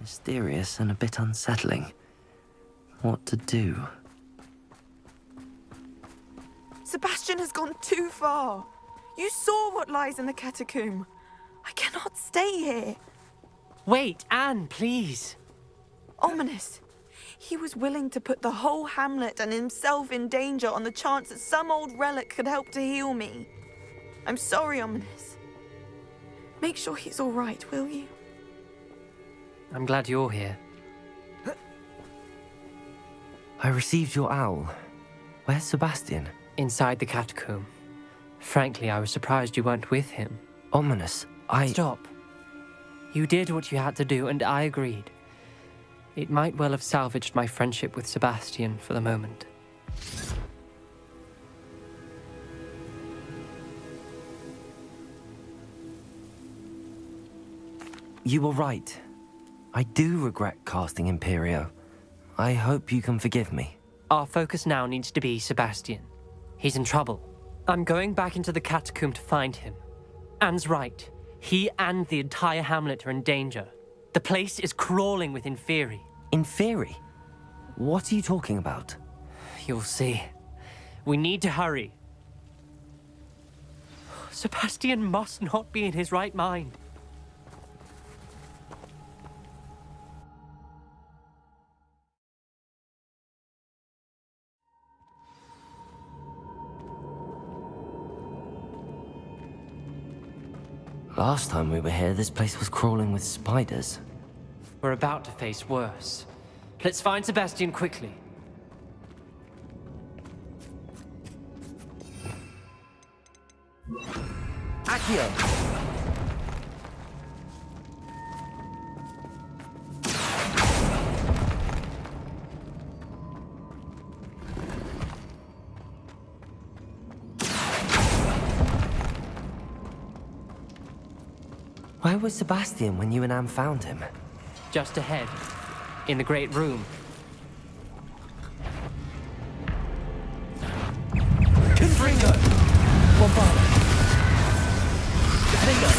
Mysterious and a bit unsettling. What to do? Sebastian has gone too far. You saw what lies in the catacomb. I cannot stay here. Wait, Anne, please. Ominous. He was willing to put the whole hamlet and himself in danger on the chance that some old relic could help to heal me. I'm sorry, Ominous. Make sure he's all right, will you? I'm glad you're here. I received your owl. Where's Sebastian? Inside the catacomb. Frankly, I was surprised you weren't with him. Ominous, Stop. You did what you had to do, and I agreed. It might well have salvaged my friendship with Sebastian for the moment. You were right. I do regret casting Imperio. I hope you can forgive me. Our focus now needs to be Sebastian. He's in trouble. I'm going back into the catacomb to find him. Anne's right. He and the entire hamlet are in danger. The place is crawling with Inferi. Inferi? What are you talking about? You'll see. We need to hurry. Sebastian must not be in his right mind. Last time we were here, this place was crawling with spiders. We're about to face worse. Let's find Sebastian quickly. Accio! Where was Sebastian when you and Anne found him? Just ahead, in the Great Room. Confringo! Bombala! Defender!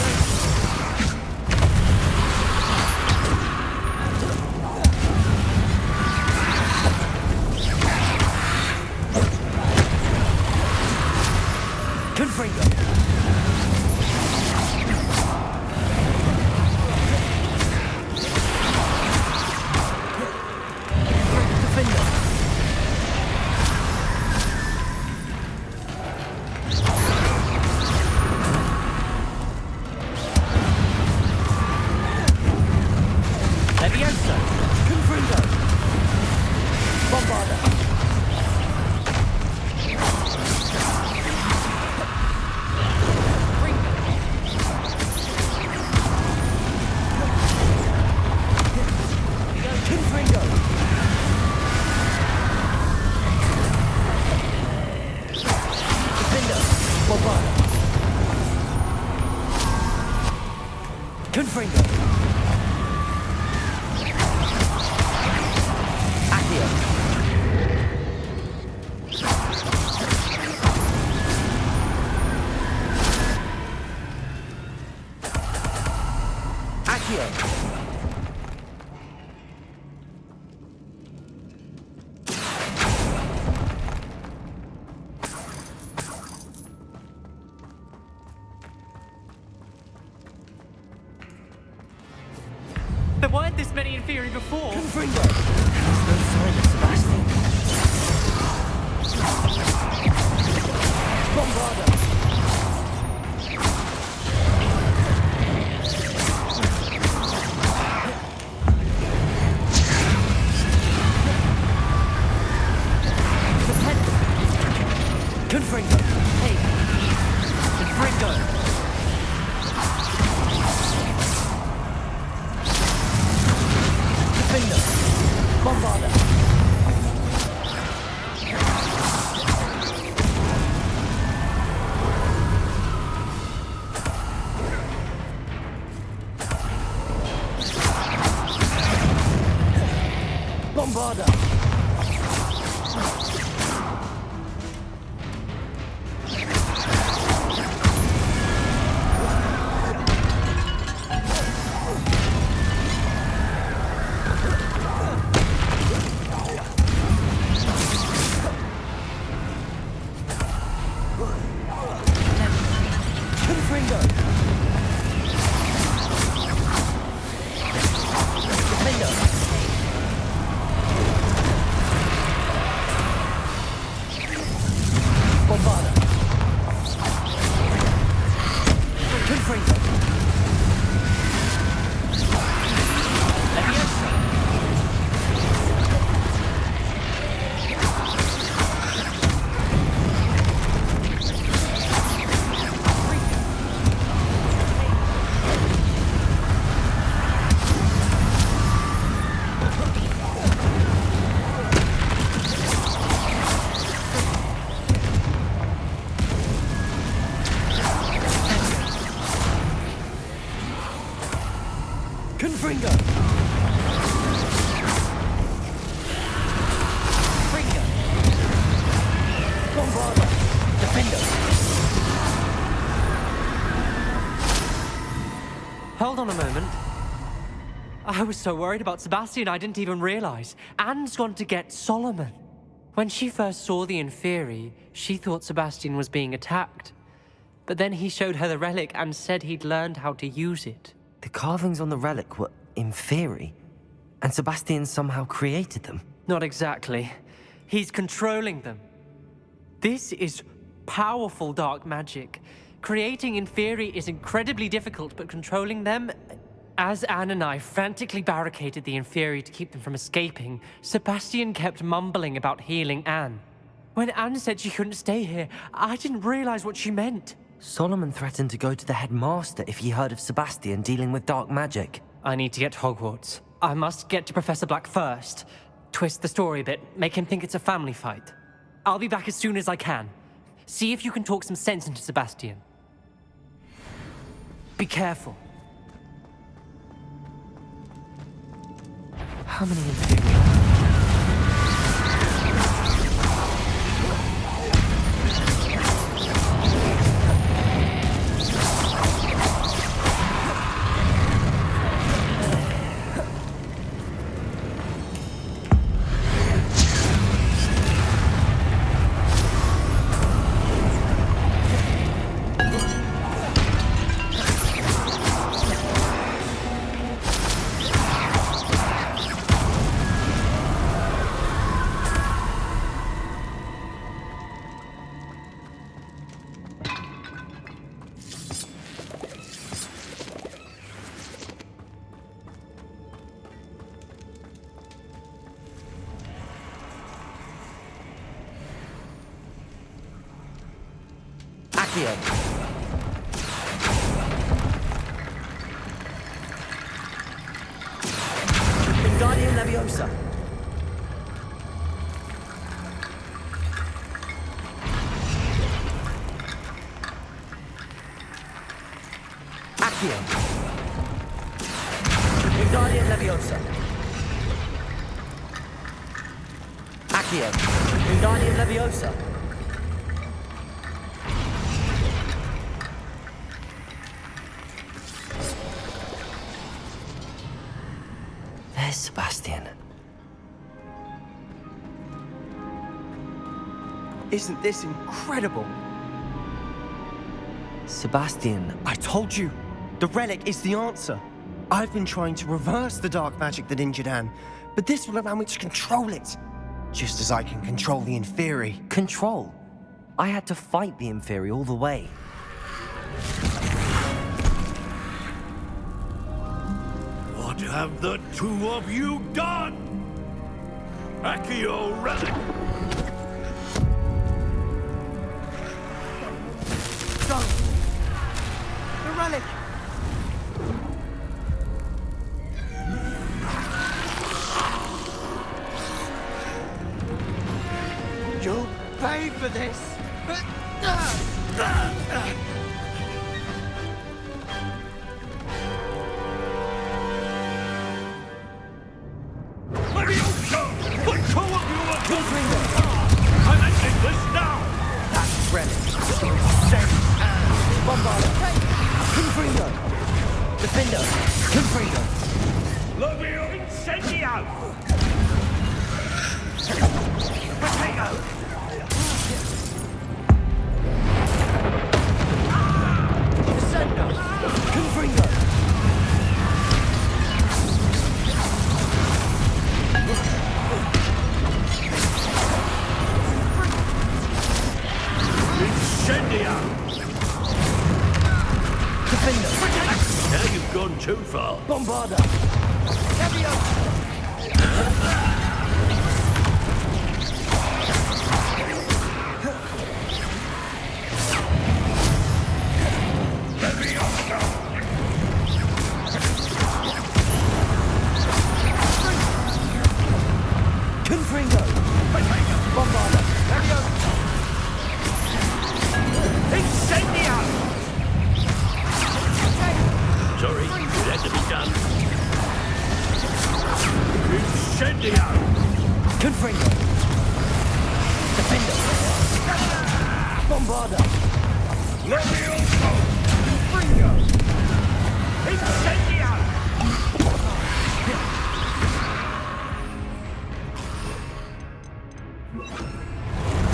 Confringo! Confringo. Accio. Accio. There weren't this many Inferi before. Confringo. There's no sign of Sebastian. Bombarda. Confringo. Hey. Confringo. Bombarda. Bombarda. Confringo! Confringo! Bombarda! Defender! Hold on a moment. I was so worried about Sebastian I didn't even realize. Anne's gone to get Solomon. When she first saw the Inferi, she thought Sebastian was being attacked. But then he showed her the relic and said he'd learned how to use it. The carvings on the relic were Inferi, and Sebastian somehow created them. Not exactly. He's controlling them. This is powerful dark magic. Creating Inferi is incredibly difficult, but controlling them... As Anne and I frantically barricaded the Inferi to keep them from escaping, Sebastian kept mumbling about healing Anne. When Anne said she couldn't stay here, I didn't realize what she meant. Solomon threatened to go to the headmaster if he heard of Sebastian dealing with dark magic. I need to get to Hogwarts. I must get to Professor Black first. Twist the story a bit, make him think it's a family fight. I'll be back as soon as I can. See if you can talk some sense into Sebastian. Be careful. How many Inferi? Wingardium Leviosa. Accio. Wingardium Leviosa. Accio. Wingardium Leviosa. There's Sebastian. Isn't this incredible? Sebastian, I told you, the relic is the answer. I've been trying to reverse the dark magic that injured Anne, but this will allow me to control it. Just as I can control the Inferi. control. I had to fight the Inferi all the way. What have the two of you done? Accio relic! The relic! You'll pay for this! Leviosa! The two of you are I'm ending this now! That relic will save Anne! Bombarda! Confringo! Defender! Confringo! Levio incendio! Potato! Descendo! Confringo! Incendio! Defender! Now you've gone too far. Bombarda! Confringo! Bombarda! Incendio! Sorry, it had to be done. Incendio! Confringo! Defender! Bombarda! Leviosa! Confringo! Incendio!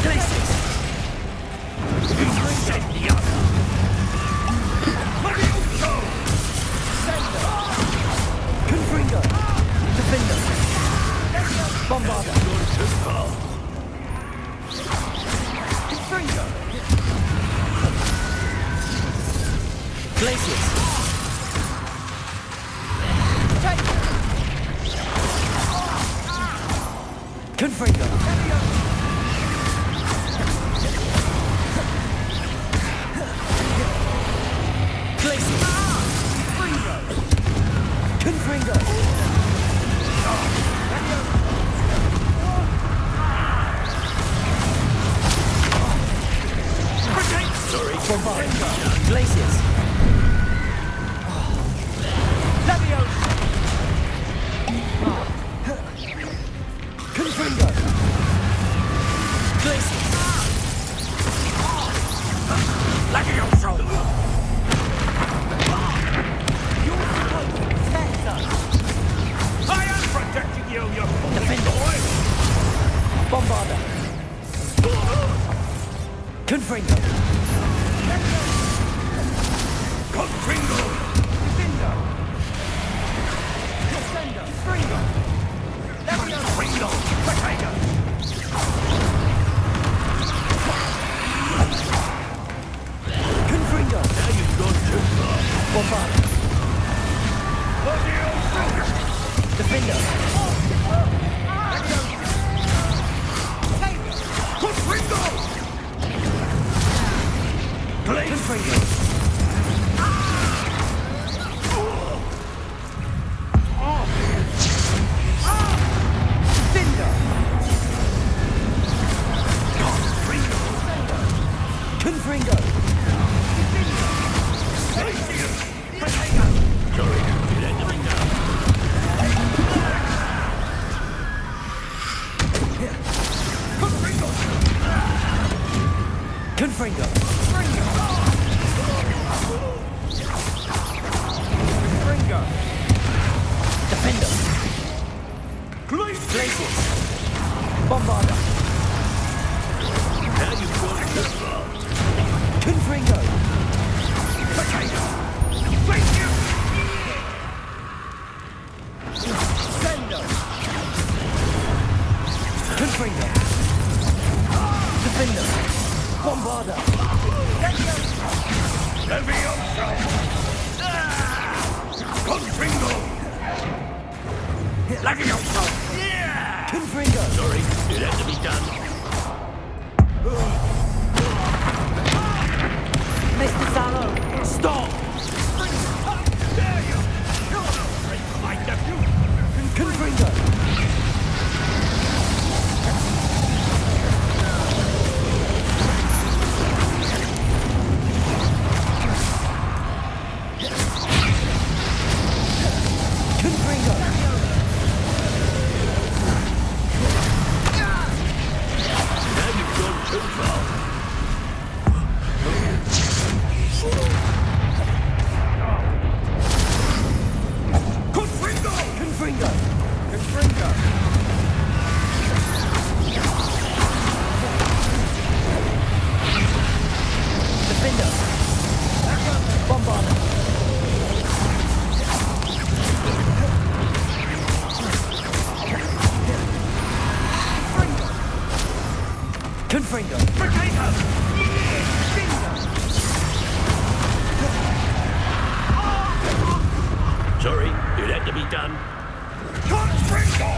Glacis! Incendio! Leviosa! Confringo! Defender! Bombarda! Gone too far. Confringo! Glacis! Confringo! Glacis! Confringo! Sorry. Bombarda! Glacis! Leviosa! Confringo! Glacis! Leviosa! You're supposed to protect us! I am protecting you, you foolish Defender. boy! Bombarda! Confringo! Confringo! Defender! Descendo! Confringo! Confringo! Potato! Confringo! Now you've gone too far. Bombarda! Leviosa! Defender! Confringo! Confringo! Defender! Confringo! Sorry, it had to be done. Confringo. Confringo. Defender. Glacius. Bombarda. Now you've gone too far. Confringo. Potato. Glacius. Sendo. Confringo. Defender. Bombarda. Leviosa. Confringo. Leviosa. Confringo. Sorry, it had to be done. Mr. Sallow. Stop! There you go! My nephew! Confringo. Confringo. Now you've gone too far. Confringo! Confringo. Confringo! Defender. Bombarda. Confringo. Potato! Sorry, it had to be done. Confringo!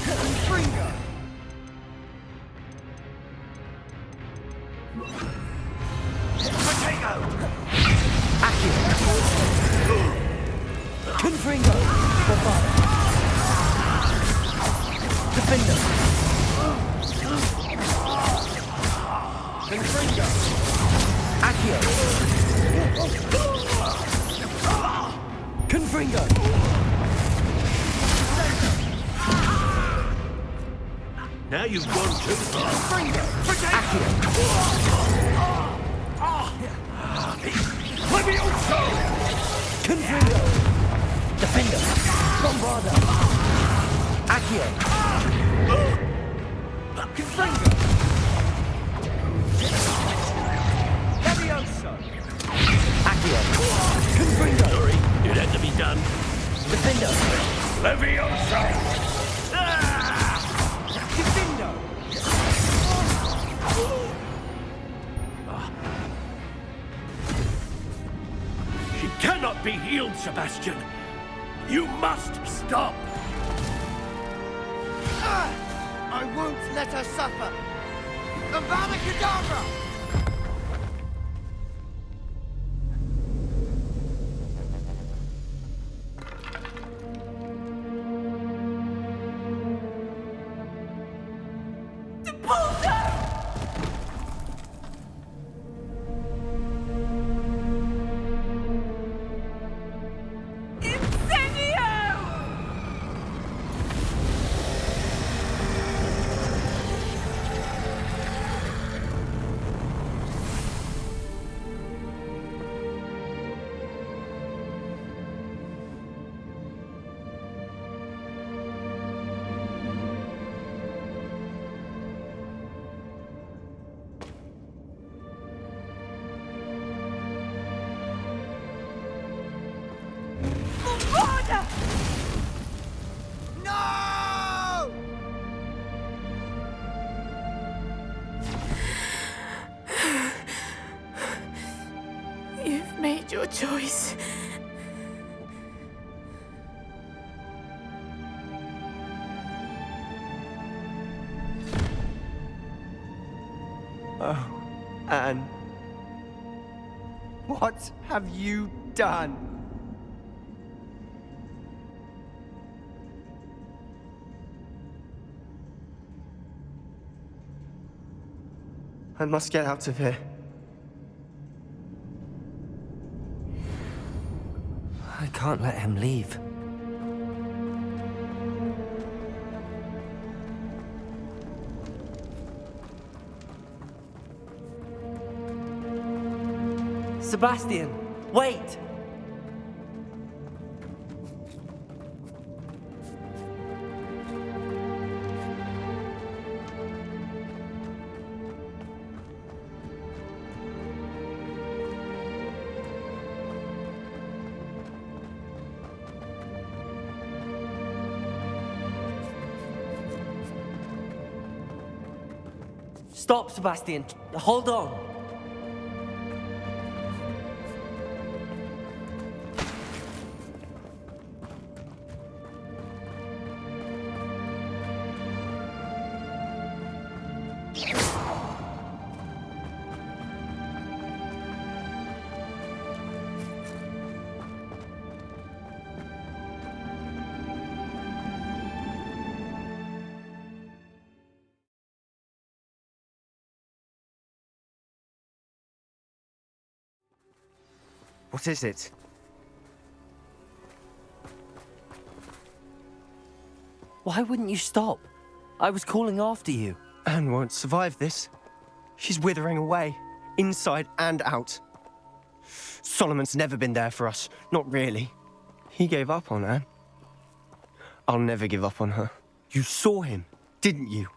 Confringo! Potato! Confringo. Bombarda. Defender. Confringo! Accio. Confringo. Now you've gone too far. Accio. Levioso! Confringo. Defender. Bombarda. Accio. Confringo! Levioso! Accio. Confringo. Sorry, it had to be done. Defender. Levioso! Defender. She cannot be healed, Sebastian. You must stop. I won't let her suffer! AVADA KEDAVRA! No! You've made your choice. Oh, Anne. What have you done? I must get out of here. I can't let him leave. Sebastian, wait! Stop, Sebastian. Hold on. What is it? Why wouldn't you stop? I was calling after you. Anne won't survive this. She's withering away, inside and out. Solomon's never been there for us, not really. He gave up on Anne. I'll never give up on her. You saw him, didn't you?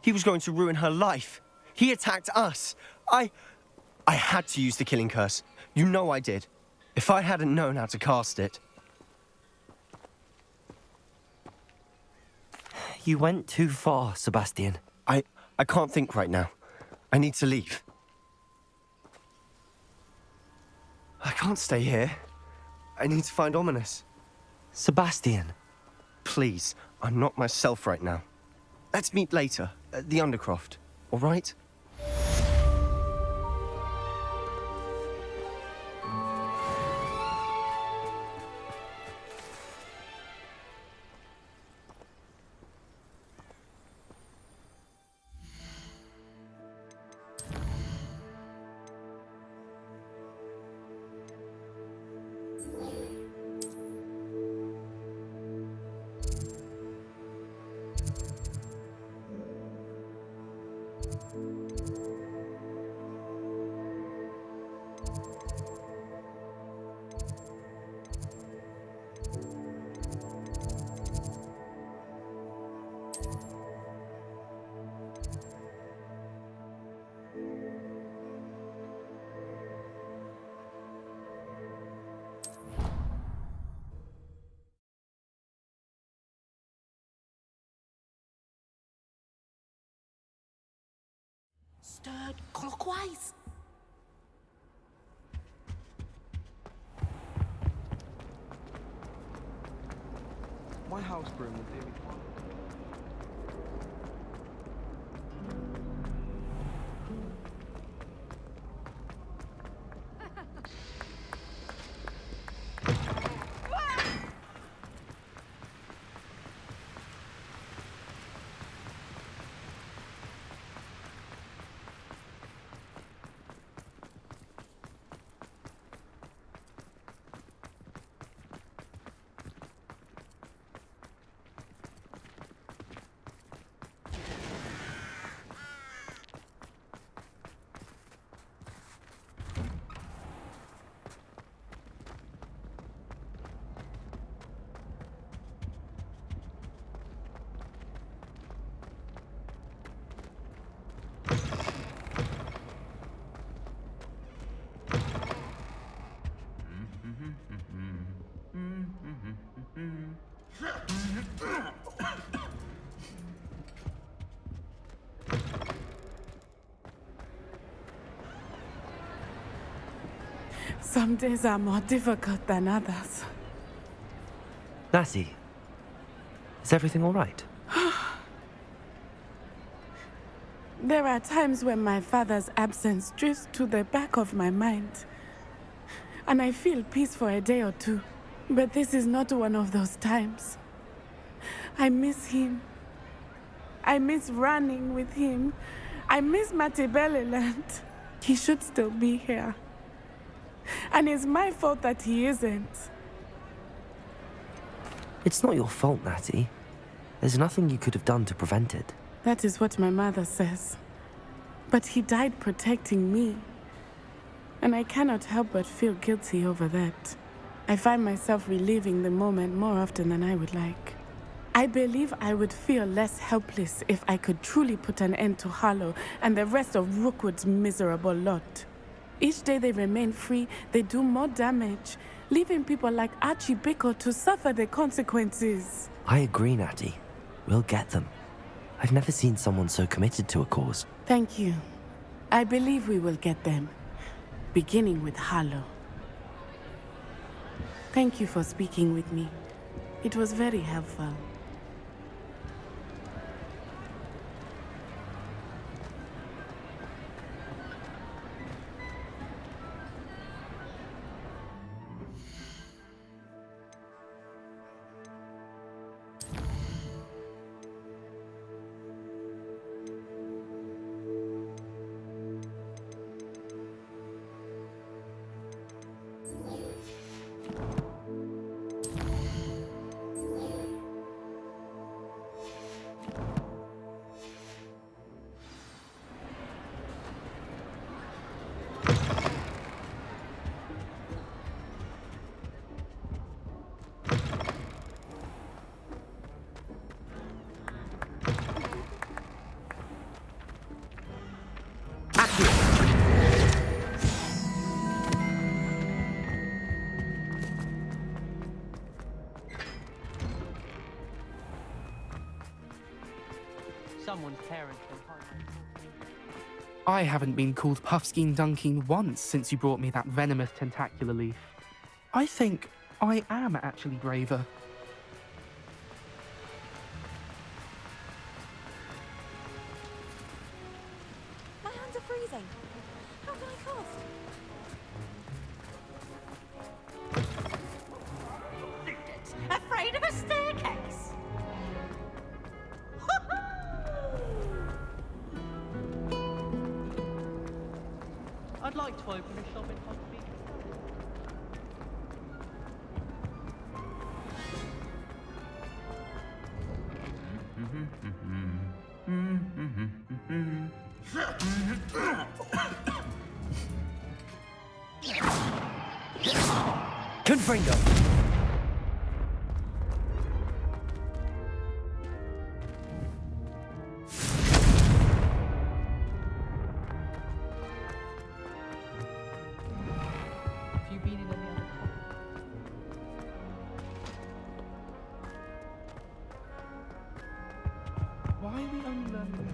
He was going to ruin her life. He attacked us. I had to use the killing curse. You know I did. If I hadn't known how to cast it... You went too far, Sebastian. I can't think right now. I need to leave. I can't stay here. I need to find Ominous. Sebastian. Please, I'm not myself right now. Let's meet later, at the Undercroft, all right? Stirred clockwise. My house broom will do. Some days are more difficult than others. Lassie, is everything all right? There are times when my father's absence drifts to the back of my mind, and I feel peace for a day or two. But this is not one of those times. I miss him. I miss running with him. I miss Matibeleland. He should still be here. And it's my fault that he isn't. It's not your fault, Natty. There's nothing you could have done to prevent it. That is what my mother says. But he died protecting me. and I cannot help but feel guilty over that. I find myself reliving the moment more often than I would like. I believe I would feel less helpless if I could truly put an end to Harlow and the rest of Rookwood's miserable lot. Each day they remain free, they do more damage, leaving people like Archie Bickle to suffer the consequences. I agree, Natty. We'll get them. I've never seen someone so committed to a cause. Thank you. I believe we will get them, beginning with Harlow. Thank you for speaking with me. It was very helpful. Someone's parents been hiding. I haven't been called Puffskein Dunking once since you brought me that venomous tentacular leaf. I think I am actually braver. My hands are freezing. How can I cast? Afraid of a staircase? I'd like to open a shop in Hogsmeade. Confringo. Have you been in any other Why are we only learning?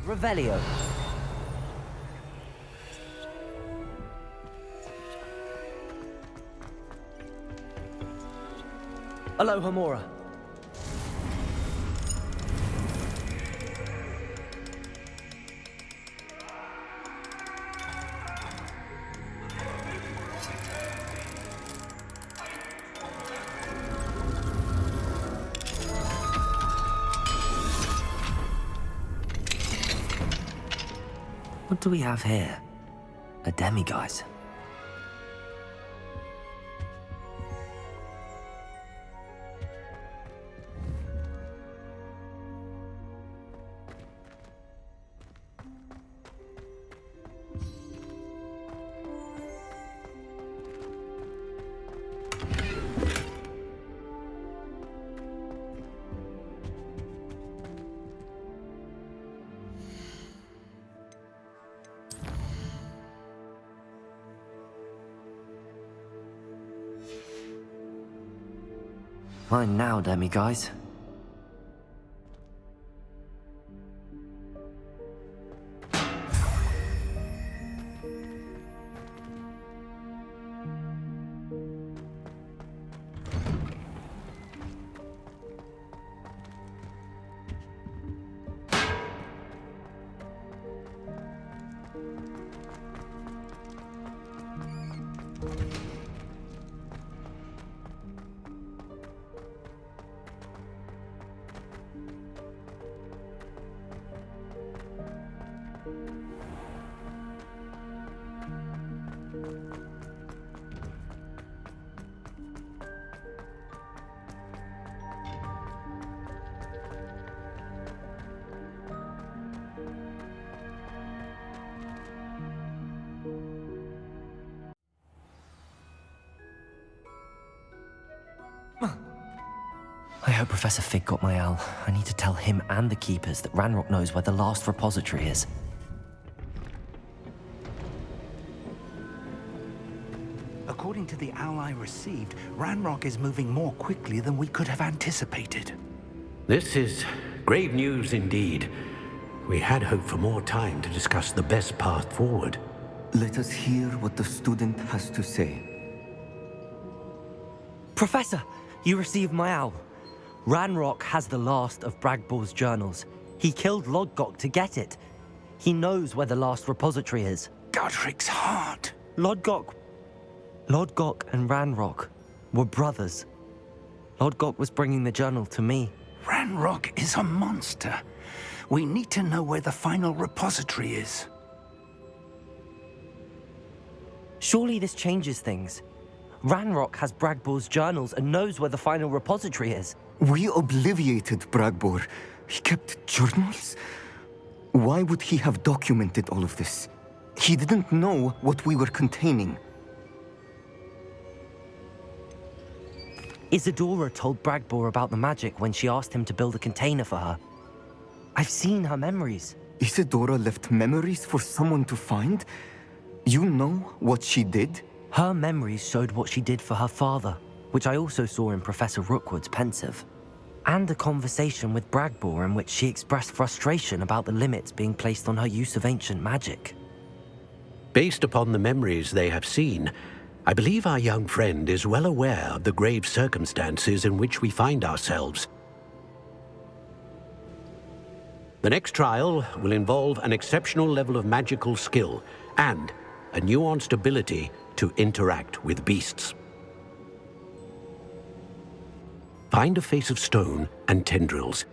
Revelio. Aloha Mora. What do we have here? A demiguise. Fine now, demiguise. hope Professor Fig got my owl. I need to tell him and the Keepers that Ranrock knows where the last repository is. According to the owl I received, Ranrock is moving more quickly than we could have anticipated. This is grave news indeed. We had hoped for more time to discuss the best path forward. Let us hear what the student has to say. Professor, you received my owl. Ranrock has the last of Bragbor's journals. He killed Lodgok to get it. He knows where the last repository is. Godric's heart. Lodgok and Ranrock were brothers. Lodgok was bringing the journal to me. Ranrock is a monster. We need to know where the final repository is. Surely this changes things. Ranrock has Bragbor's journals and knows where the final repository is. We obliviated Bragbor. He kept journals? Why would he have documented all of this? He didn't know what we were containing. Isadora told Bragbor about the magic when she asked him to build a container for her. I've seen her memories. Isadora left memories for someone to find? You know what she did? Her memories showed what she did for her father, which I also saw in Professor Rookwood's pensive. And a conversation with Bragbor in which she expressed frustration about the limits being placed on her use of ancient magic. Based upon the memories they have seen, I believe our young friend is well aware of the grave circumstances in which we find ourselves. The next trial will involve an exceptional level of magical skill and a nuanced ability to interact with beasts. Find a face of stone and tendrils.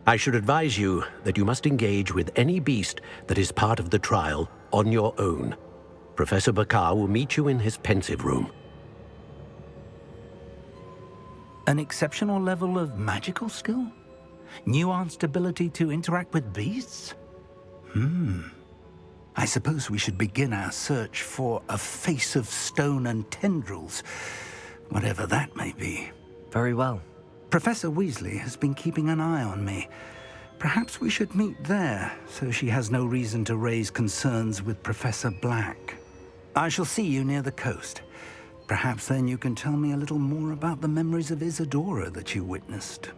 I should advise you that you must engage with any beast that is part of the trial on your own. Professor Bakar will meet you in his pensive room. An exceptional level of magical skill? Nuanced ability to interact with beasts? I suppose we should begin our search for a face of stone and tendrils, whatever that may be. Very well. Professor Weasley has been keeping an eye on me. Perhaps we should meet there, so she has no reason to raise concerns with Professor Black. I shall see you near the coast. Perhaps then you can tell me a little more about the memories of Isadora that you witnessed.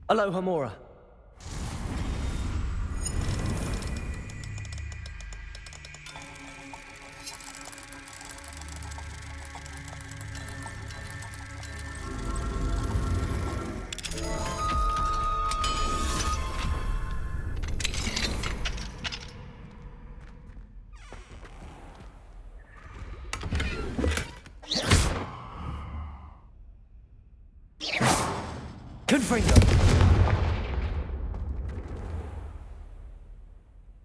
Aloha Mora. Confringo.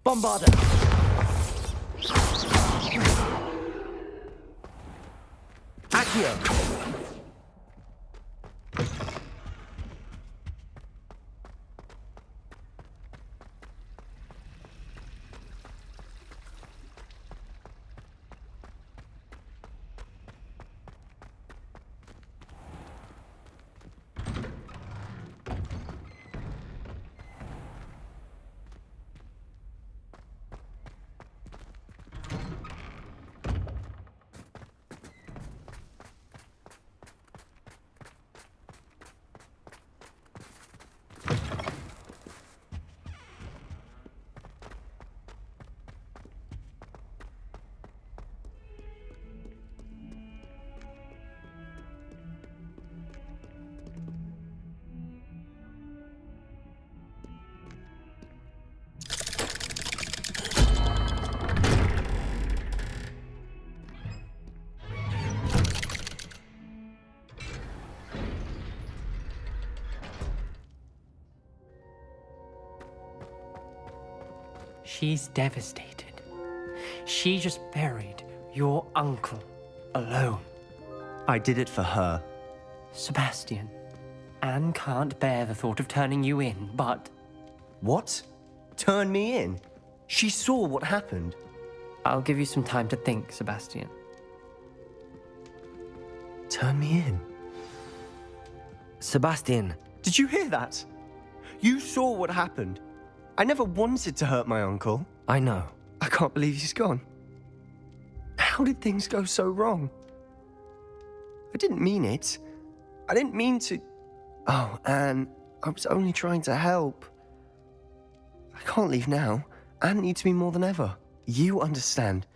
Bombarda. Accio. She's devastated. She just buried your uncle alone. I did it for her. Sebastian, Anne can't bear the thought of turning you in, but... What? Turn me in? She saw what happened. I'll give you some time to think, Sebastian. Turn me in? Sebastian. Did you hear that? You saw what happened. I never wanted to hurt my uncle. I know. I can't believe he's gone. How did things go so wrong? I didn't mean it. I didn't mean to... Oh, Anne, I was only trying to help. I can't leave now. Anne needs me more than ever. You understand.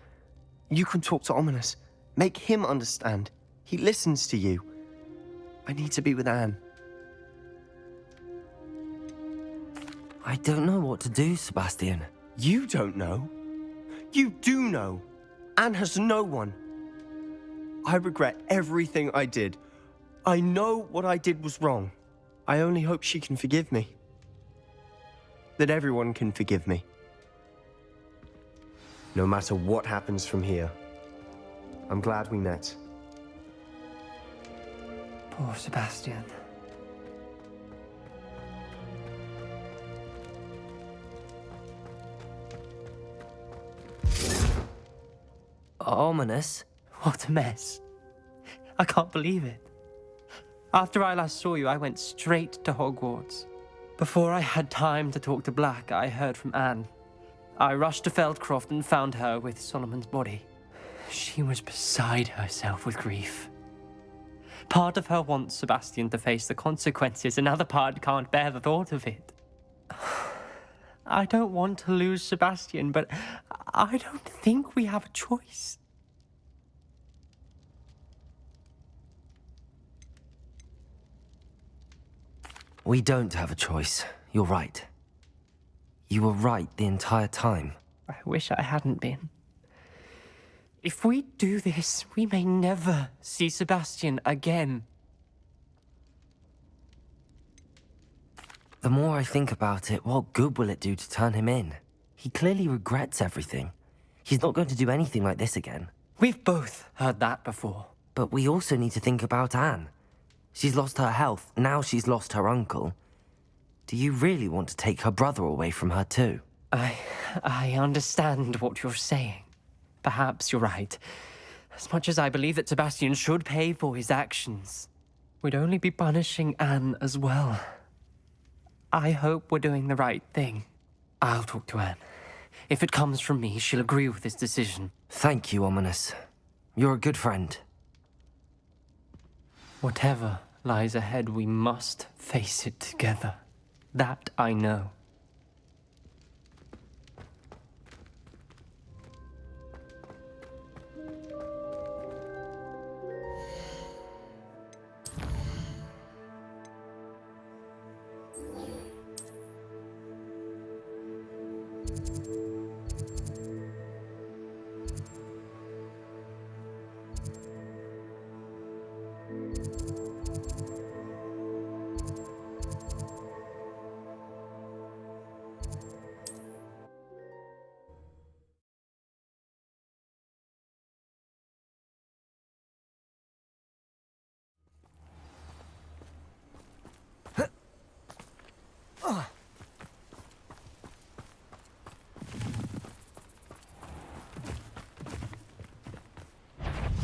You can talk to Ominous. Make him understand. He listens to you. I need to be with Anne. I don't know what to do, Sebastian. You don't know. You do know. Anne has no one. I regret everything I did. I know what I did was wrong. I only hope she can forgive me. That everyone can forgive me. No matter what happens from here. I'm glad we met. Poor Sebastian. Ominous? What a mess. I can't believe it. After I last saw you, I went straight to Hogwarts. Before I had time to talk to Black, I heard from Anne. I rushed to Feldcroft and found her with Solomon's body. She was beside herself with grief. Part of her wants Sebastian to face the consequences, another part can't bear the thought of it. I don't want to lose Sebastian, but I don't think we have a choice. We don't have a choice. You're right. You were right the entire time. I wish I hadn't been. If we do this, we may never see Sebastian again. The more I think about it, what good will it do to turn him in? He clearly regrets everything. He's not going to do anything like this again. We've both heard that before. But we also need to think about Anne. She's lost her health, now she's lost her uncle. Do you really want to take her brother away from her too? I understand what you're saying. Perhaps you're right. As much as I believe that Sebastian should pay for his actions, we'd only be punishing Anne as well. I hope we're doing the right thing. I'll talk to Anne. If it comes from me, she'll agree with this decision. Thank you, Ominous. You're a good friend. Whatever lies ahead, we must face it together. That I know.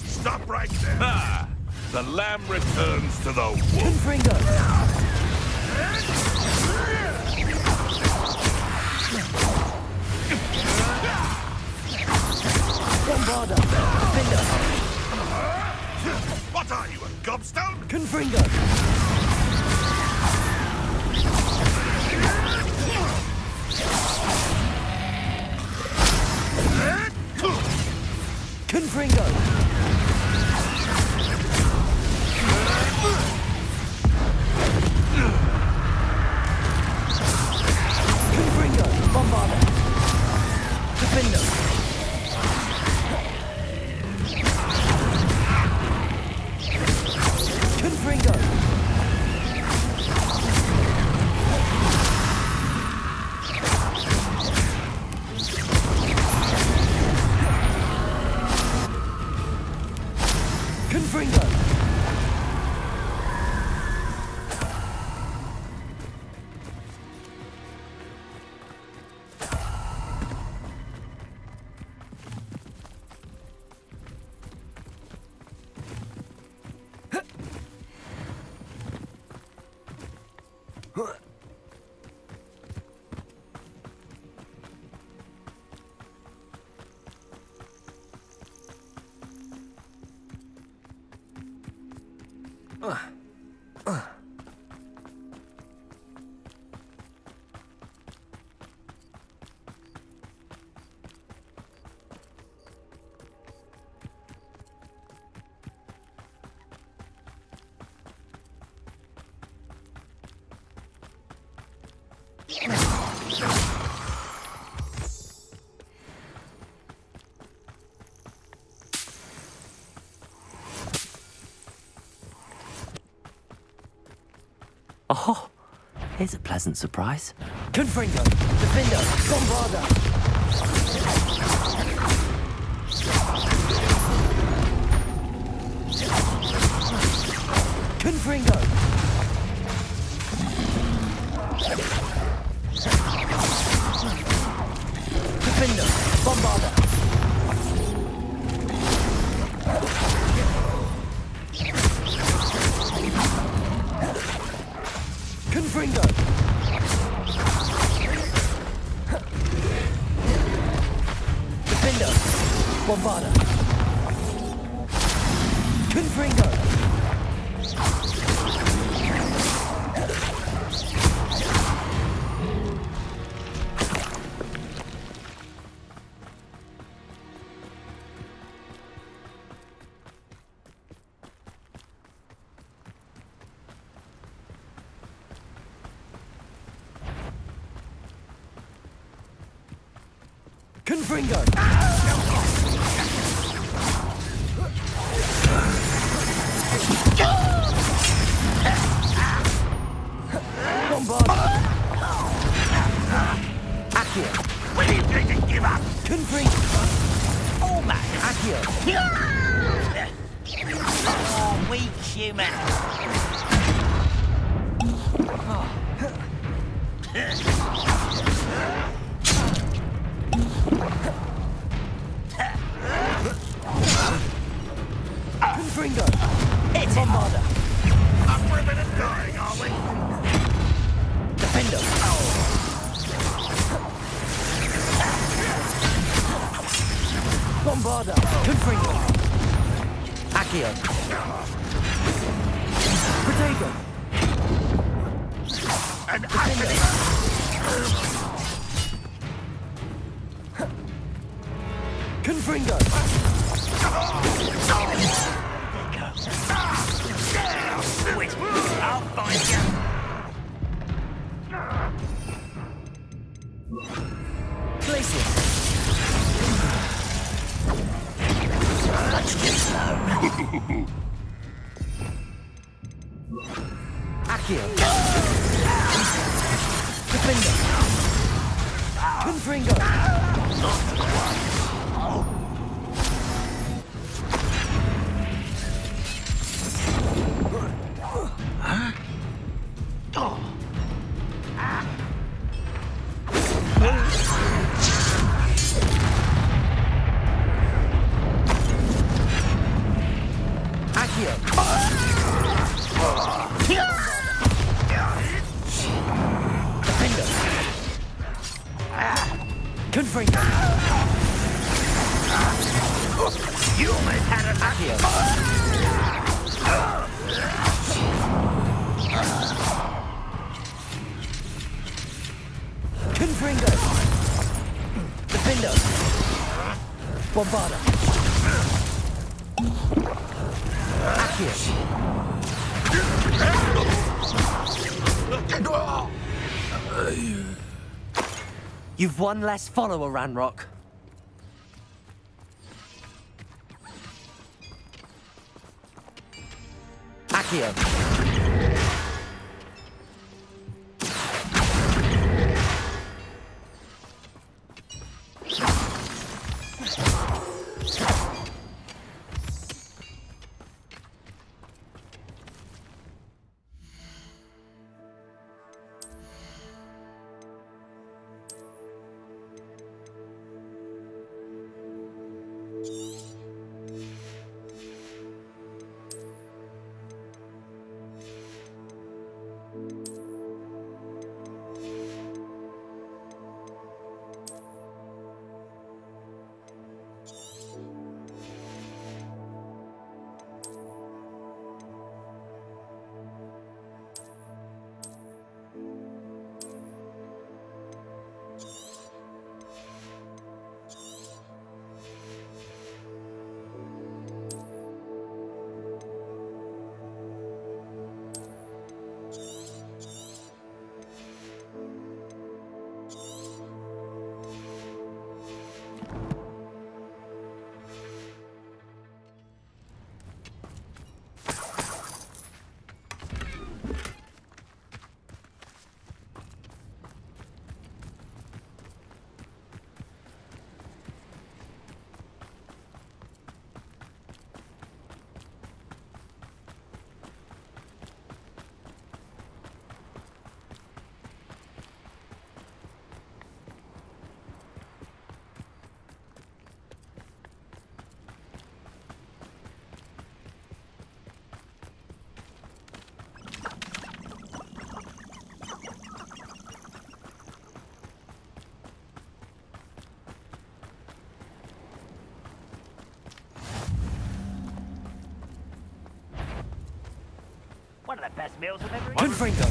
Stop right there! Ah! The lamb returns to the wolf! Confringo! Bombarda! Defender! What are you, a gobstone? Confringo! Confringo! Confringo! Bombarda! Defender! Confringo! Confringo! Oh, here's a pleasant surprise. Confringo! Defender! Bombarda! Confringo! Defender! Bombarda! Confringo! Defender! Bombarda! Confringo! Confringo! Bombarda! Accio! Will you take and give up? Confringo! Oh man! Accio! Oh, weak human. Confringo! It's Bombarda! Not worth it and dying, are we? Defender! Bombarda! Confringo! Accio! Protego! A and agony! Confringo! Wait, I'll find you. Glacius! Much too slow. Accio! Defender! Confringo! Confringo! Humans had an Accio! Confringo! Defender! Bombarda! Accio! You've one less follower, Ranrock. Accio. One of the best meals I've ever eaten. Confringo!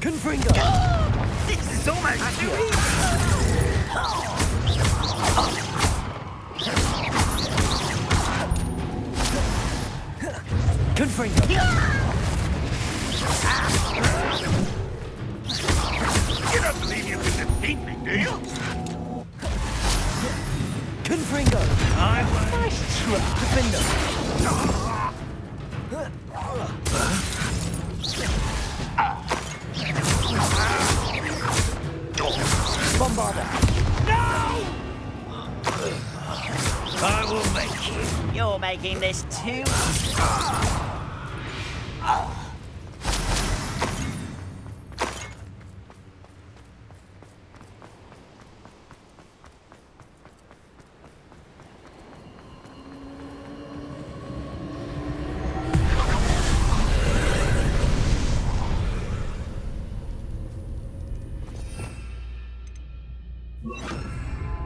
Confringo! This is almost too easy. Confringo! You don't believe you can defeat me, do you? Confringo! I will. Nice try. Defender! Bombarda! No! I will make you. You're making this too.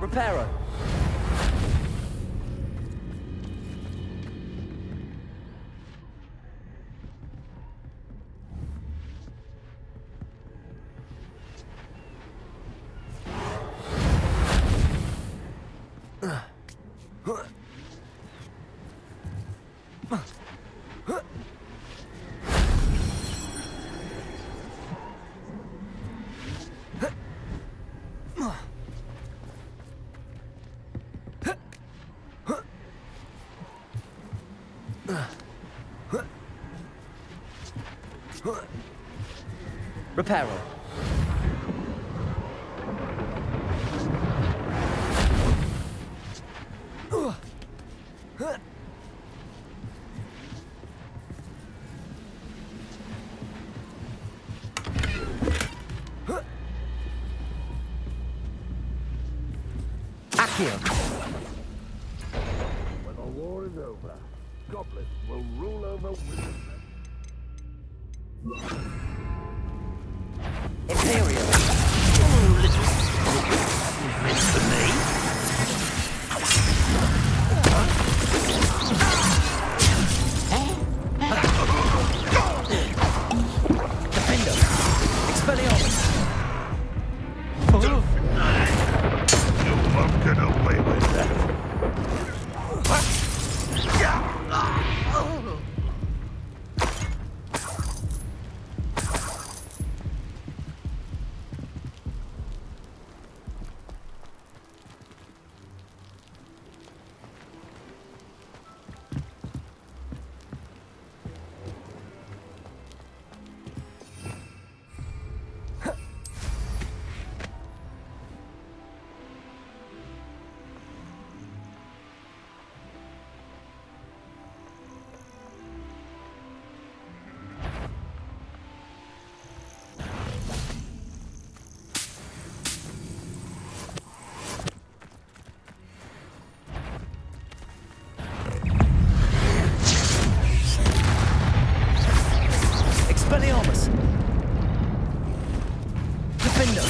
Reparo. Reparo. Accio. When the war is over, goblins will rule over wizards. Imperial. Meant for me? Defender. Expelliarmus. You won't get away with that. Expelliarmus. Defender.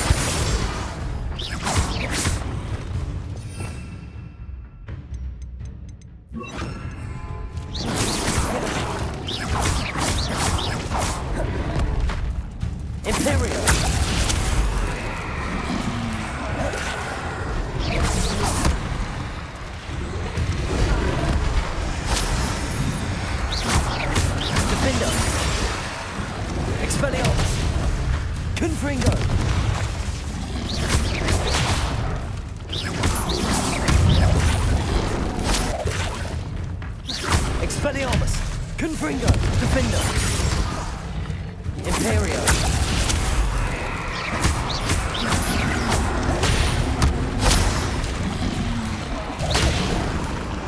Imperial. Defender. Expelliarmus. Confringo. Expelliarmus. Confringo. Defender. Imperio.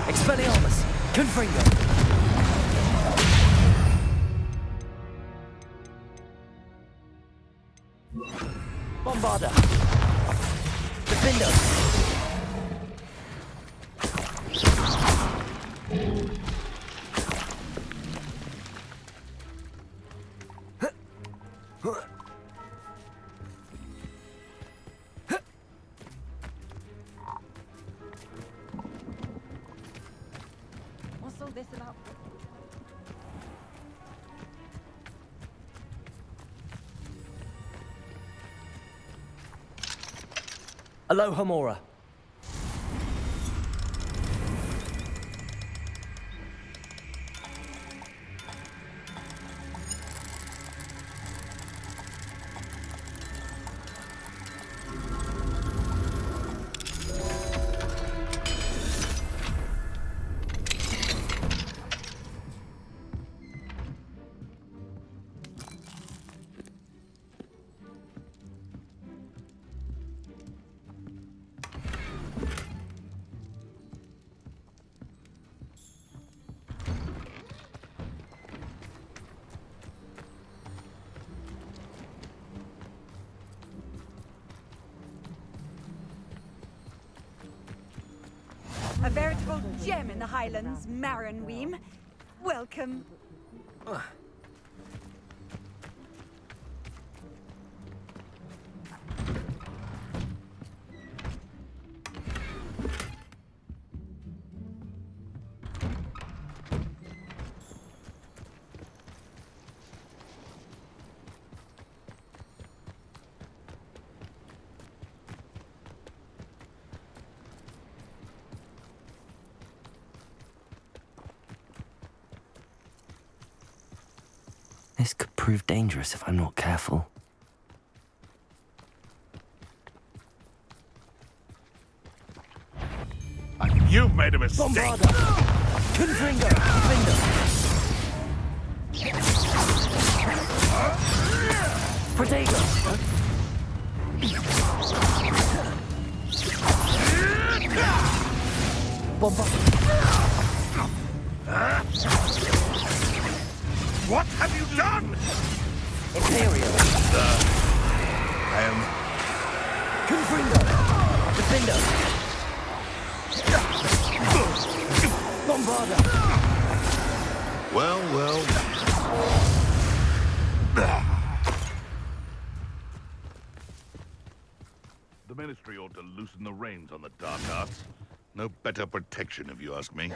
Expelliarmus. Confringo. Bombarda. Defender. What's all this about? Aloha Mora. A veritable gem in the Highlands, Maranweem. Welcome. This could prove dangerous if I'm not careful. You've made a mistake! Bombarda! Confringo! Protego! What have you done? Imperial! I am... Confringo! Defendo! Bombarda! Well, well... The Ministry ought to loosen the reins on the dark arts. No better protection, if you ask me.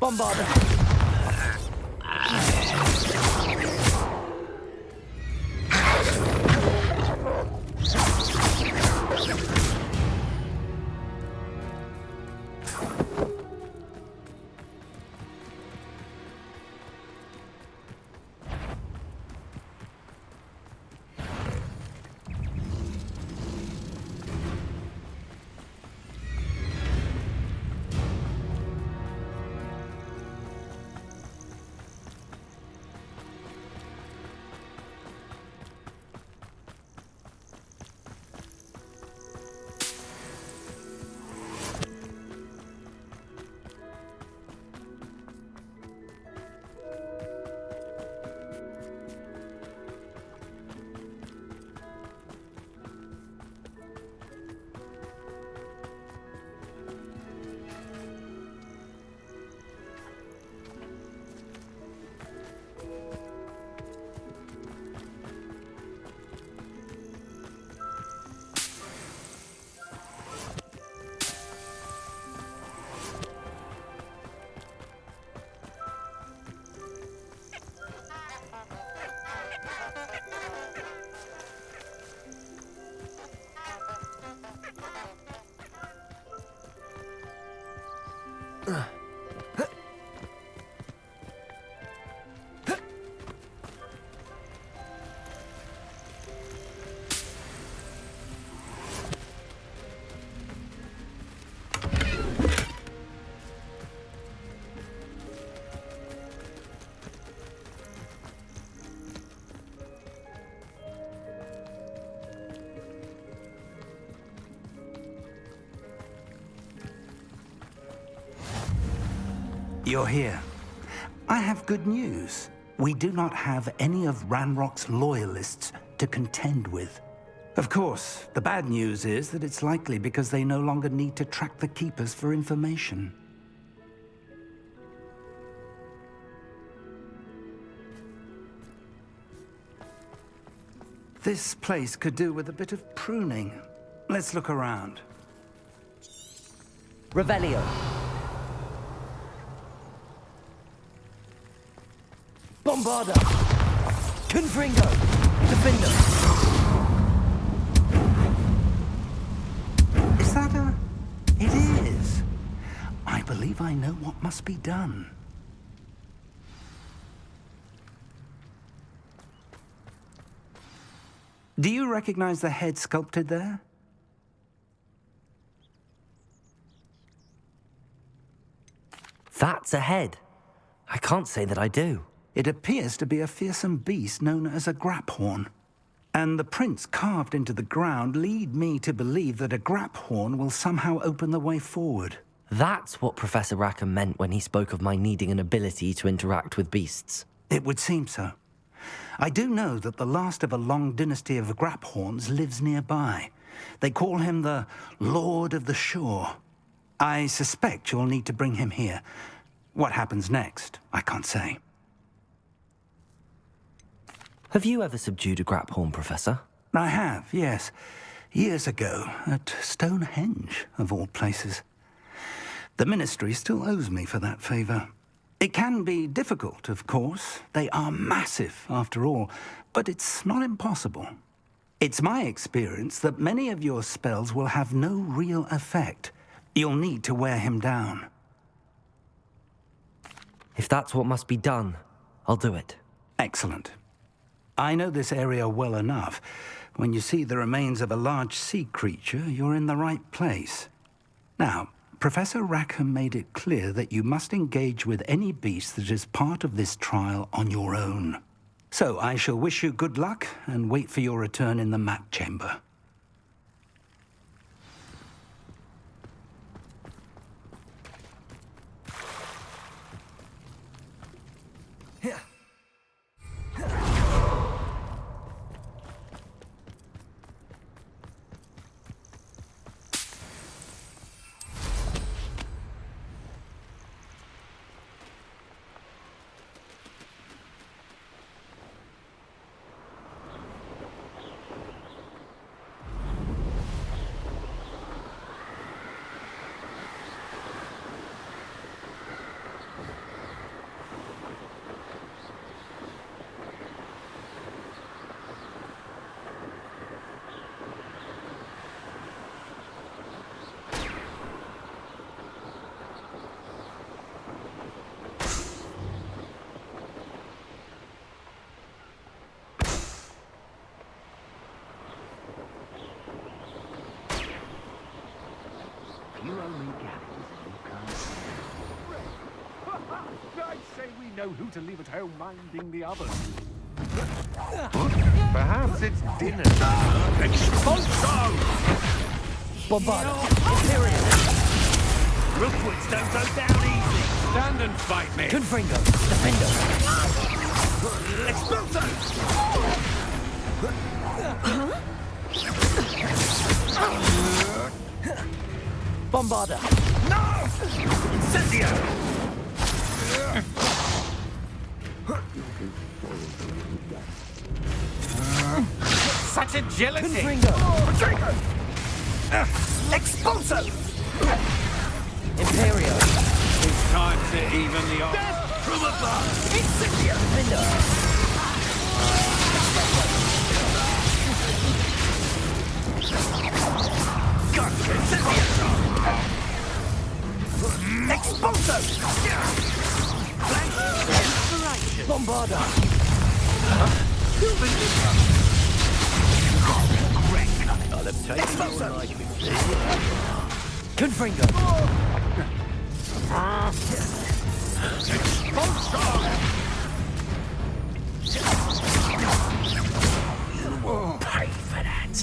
Bombarda! You're here. I have good news. We do not have any of Ranrock's loyalists to contend with. Of course, the bad news is that it's likely because they no longer need to track the Keepers for information. This place could do with a bit of pruning. Let's look around. Revelio. Bombarda! Confringo! Defender! Is that a... It is. I believe I know what must be done. Do you recognize the head sculpted there? That's a head. I can't say that I do. It appears to be a fearsome beast known as a graphorn. And the prints carved into the ground lead me to believe that a graphorn will somehow open the way forward. That's what Professor Rackham meant when he spoke of my needing an ability to interact with beasts. It would seem so. I do know that the last of a long dynasty of Graphorns lives nearby. They call him the Lord of the Shore. I suspect you'll need to bring him here. What happens next, I can't say. Have you ever subdued a Graphorn, Professor? I have, yes. Years ago, at Stonehenge, of all places. The Ministry still owes me for that favor. It can be difficult, of course. They are massive, after all, but it's not impossible. It's my experience that many of your spells will have no real effect. You'll need to wear him down. If that's what must be done, I'll do it. Excellent. I know this area well enough. When you see the remains of a large sea creature, you're in the right place. Now, Professor Rackham made it clear that you must engage with any beast that is part of this trial on your own. So I shall wish you good luck and wait for your return in the map chamber. I'd say we know who to leave at home minding the others. Perhaps it's dinner. Expulso! Bombarda! Imperial! Rookwoods don't go down easy! Stand and fight me! Confringo! Defendo! Expulso! Bombarda! No! Incendio! Such agility! Confringo! Expulso! Imperial! It's time to even the odds. Death from above! Incendio! Defendo! God, Incendio! Expulso! Bombarda! I'll have taken your life. Confringo! Expulso! You will pay for that.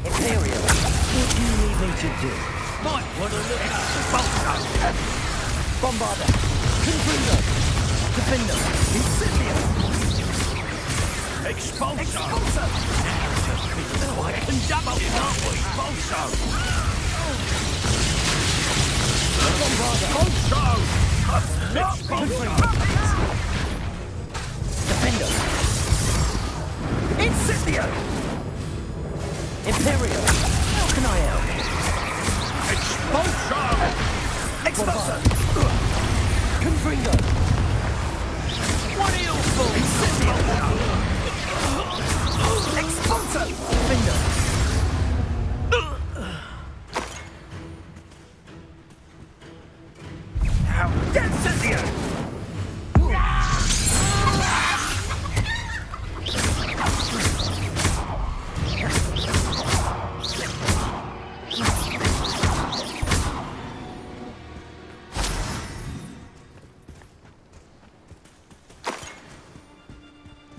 Imperial! What do you need me to do? Might want to look at Expulso! Bombarda! Confringo! Defendo! Incendio! Expulso! Now I can double it up with Expulso! Bombarda! Expulso! Defendo! Incendio! Imperial! How can I help? Expulso! Expulso! Confringo! What are you for? Incendio! Expulso! Defendo! How Incendio!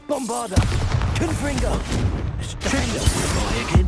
Bombarda! Confringo! Defendo! Try again.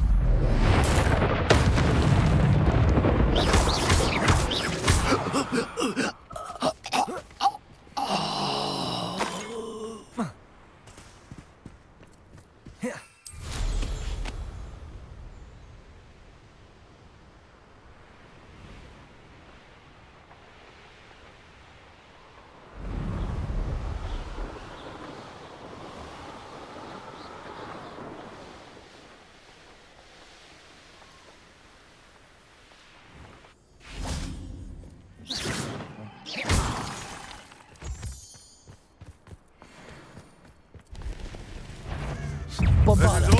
Bombarda.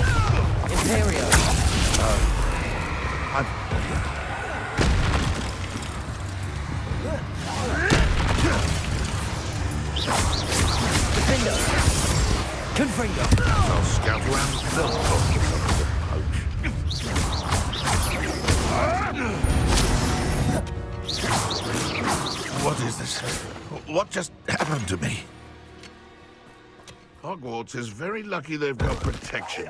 Imperio. Defender. Confringo. I'll scout around. They'll talk to some of the poach. What is this? What just happened to me? Hogwarts is very lucky they've got protection.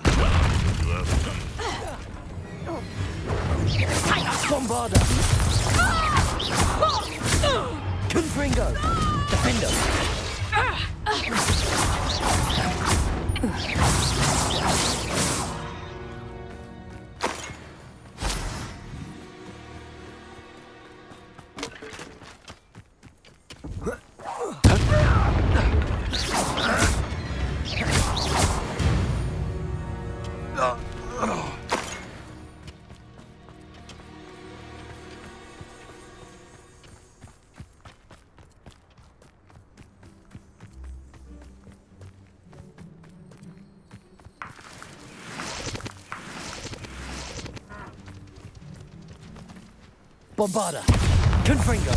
Bombarda. Confringo. Defender. Bombarda. Confringo.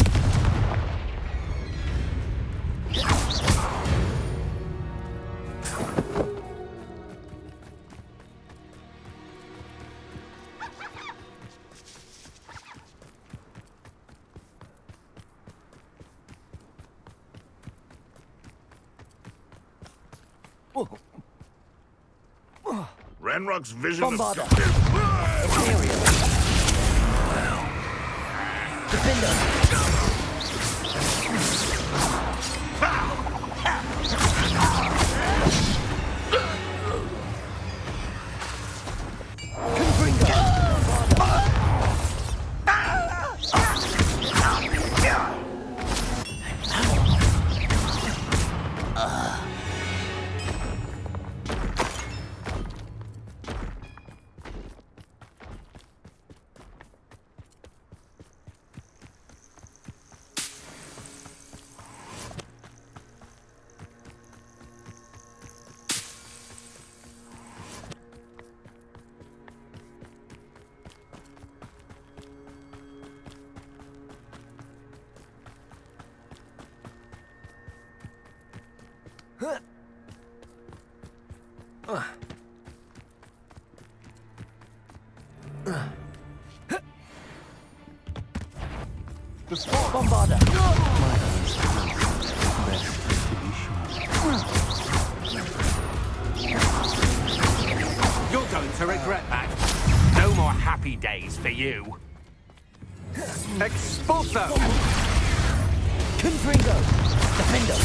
Ranrock's vision Bombarda. of... Imperial. Defender. Bombarda. You're going to regret that. No more happy days for you. Expulso! Confringo. Defender.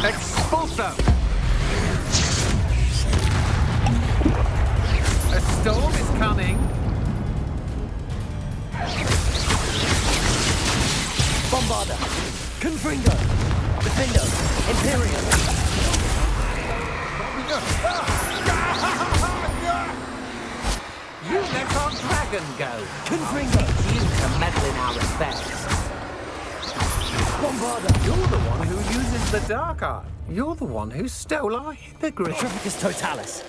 Expulso! A storm is coming. Bombarda. Confringo. Defender. Imperial. You let our dragon go. Confringo. You to meddle in our affairs. Bombarda. You're the one who uses the dark art. You're the one who stole our hippogriff. Petrificus totalis.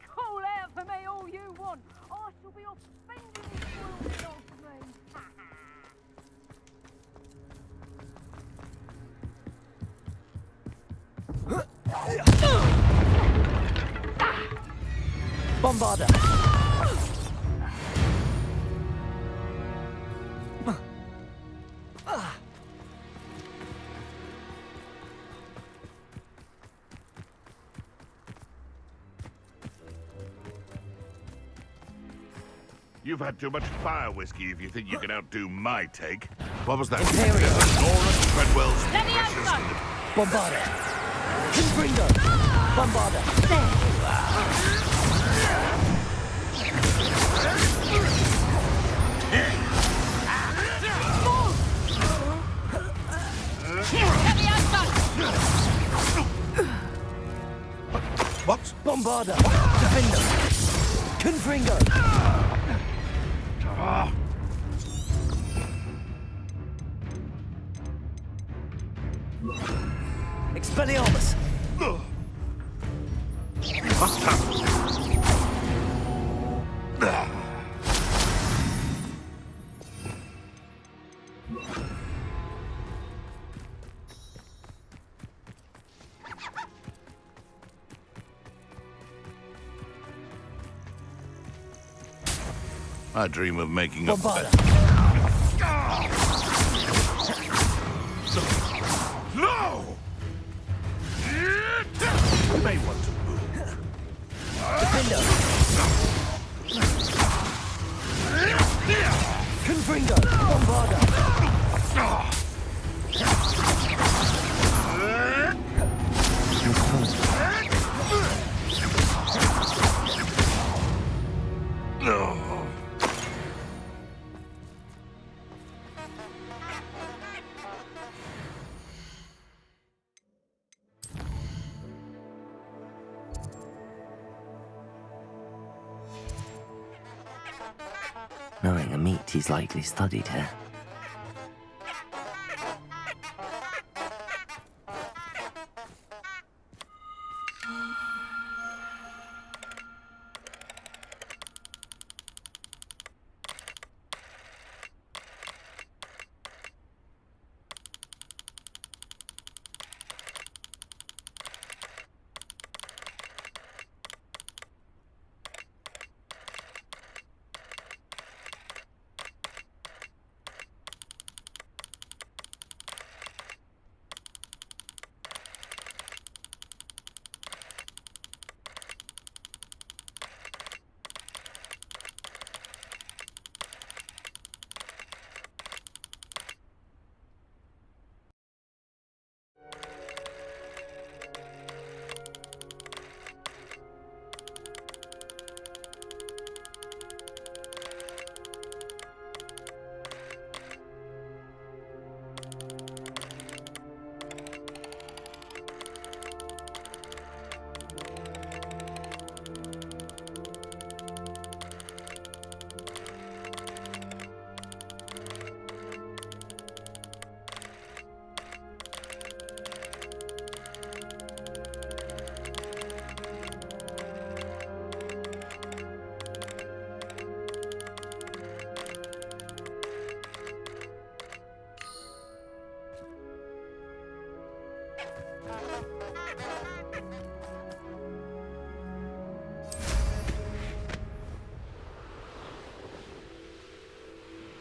Call out for me all you want. I shall be off spending this world with Hogsmeade. Bombarda. You've had too much fire whiskey if you think you can outdo my take. What was that? Imperial. Nora Treadwell's Leviosa! precious... Bombarda. Confringo. Bombarda. Bombarda! Defender! Confringo! Expelliarmus! I dream of making a Bombarda! No! You may want to move. Defender! Confringo! Bombarda! No. Knowing a meat he's likely studied here.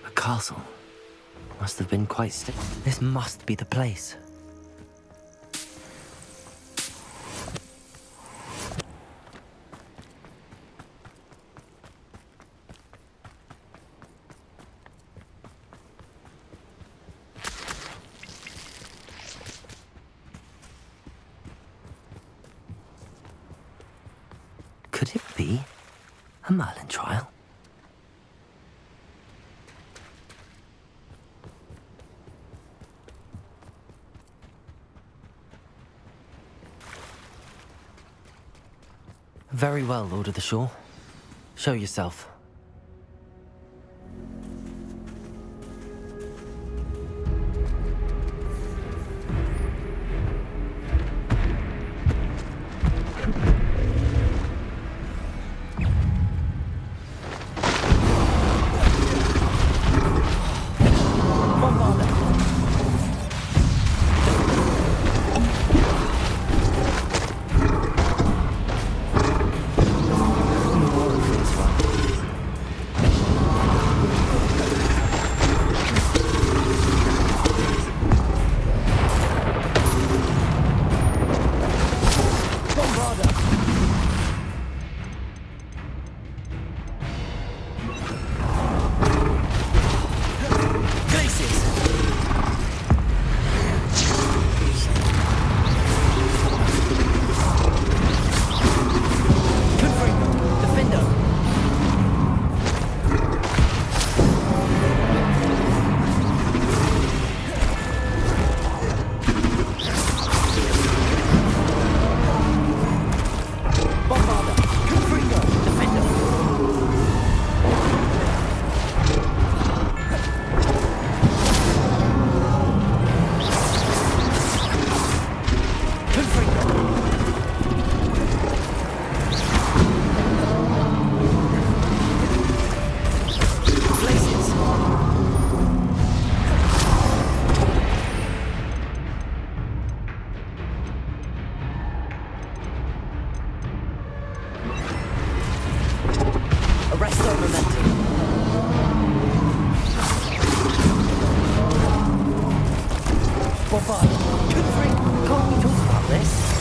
A castle. Must have been quite still. This must be the place. Could it be a Merlin trial? Very well, Lord of the Shore. Show yourself. Arrest our momentum. Bombard. Confring. Can't we talk about this?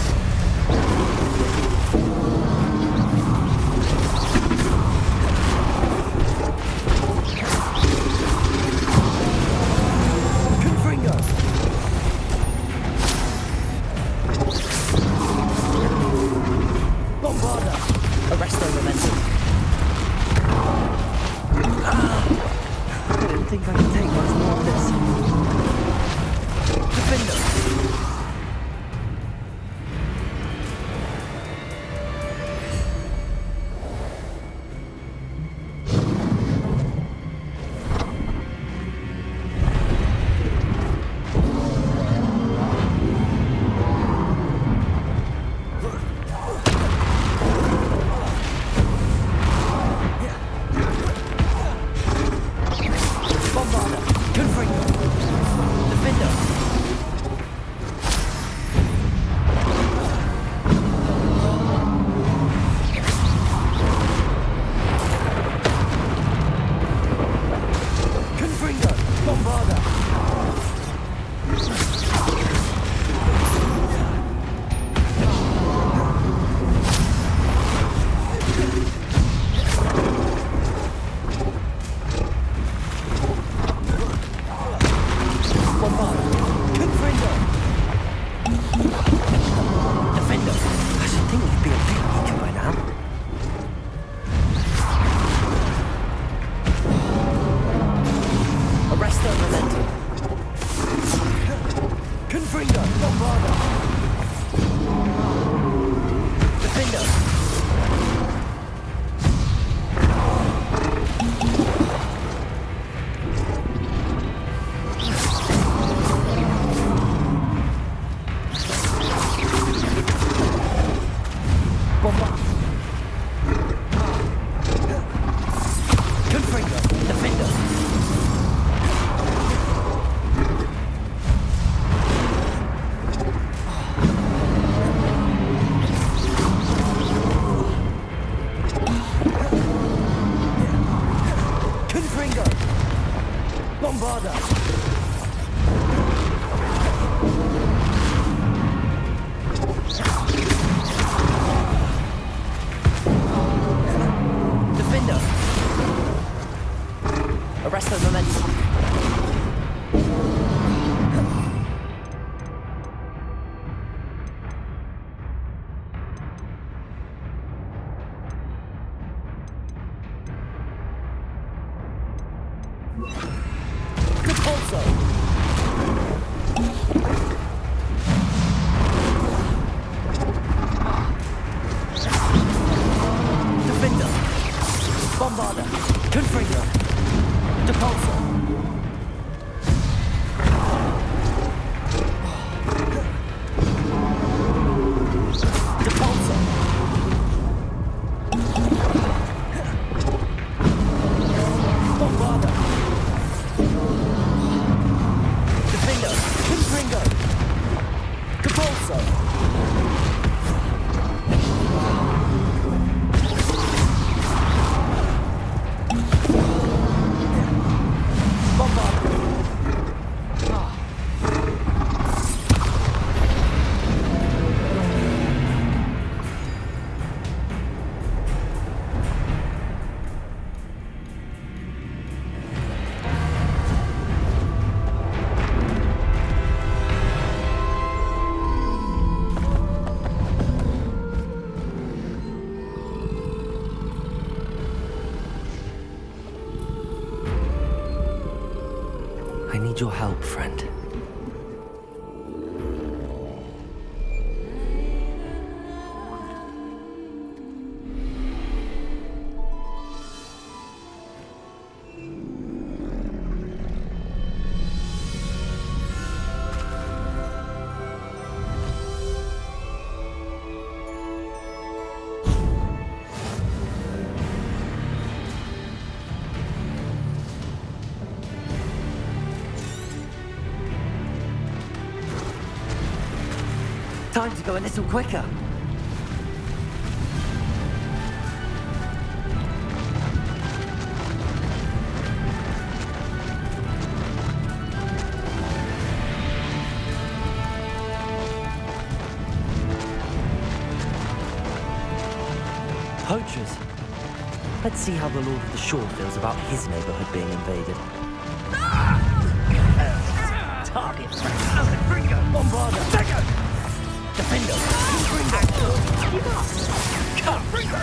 Your help, friend. Time to go a little quicker. poachers. Let's see how the Lord of the Shore feels about his neighborhood being invaded. Target. Gringo. Bombarder. Dagger. Defender. Gringo. Keep up. Come. Gringo.